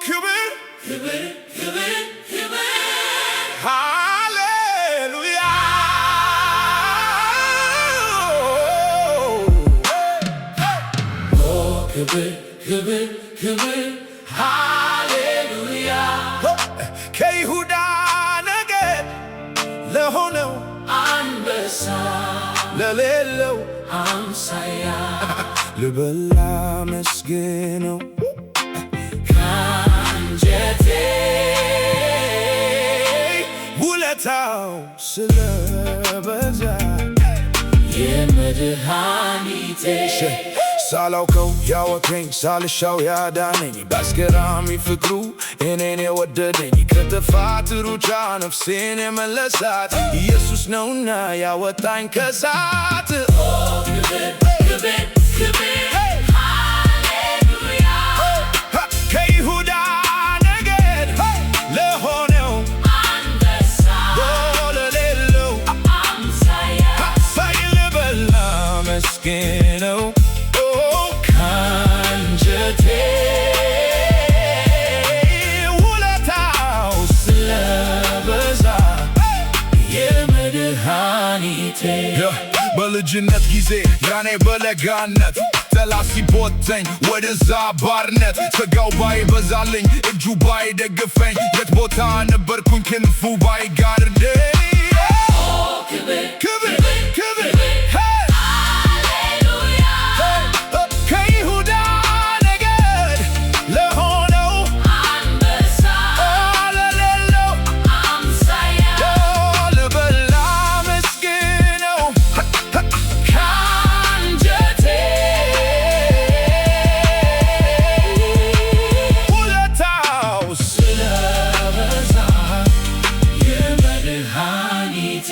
ክብር ሃሌሉያ ክብር ሃሌሉያ ከይሁዳ ነገድ ለሆነው አንበሳ ለሌለው አምሳያ ልበላ መስግነው ካንጀቴ ውለታው ስለበዛ የመድኃኒቴ ሳላውቀው ያወቀኝ ሳልሻው ያዳነኝ በአስገራሚ ፍቅሩ እኔን የወደደኝ ከጥፋት ሩጫ ነፍሴን የመለሳት ኢየሱስ ነውና ያወጣኝ ከሳት ሃሌሉያ ከይሁዳ ነገድ ለሆነው አንበሳ ለሌለው አምሳያ ልበላ መስግነው ካንጀቴ ውለታው ስለበዛ የመድኃኒቴ በልጅነት ጊዜ ያኔ በለጋነት ጠላት ሲቦተኝ ወደዛ ባርነት ሥጋው ባይበዛልኝ እጁ ባይደግፈኝ የት ቦታ ነበርኩኝ ክንፉ ባይጋርደኝ ክብር ከይሁዳ ነገድ ለሆነው አንበሳ ለሌለው አምሳያ ልበላ መስግነው ካንጀቴ ውለታው ስለበዛ የመድኃኒቴ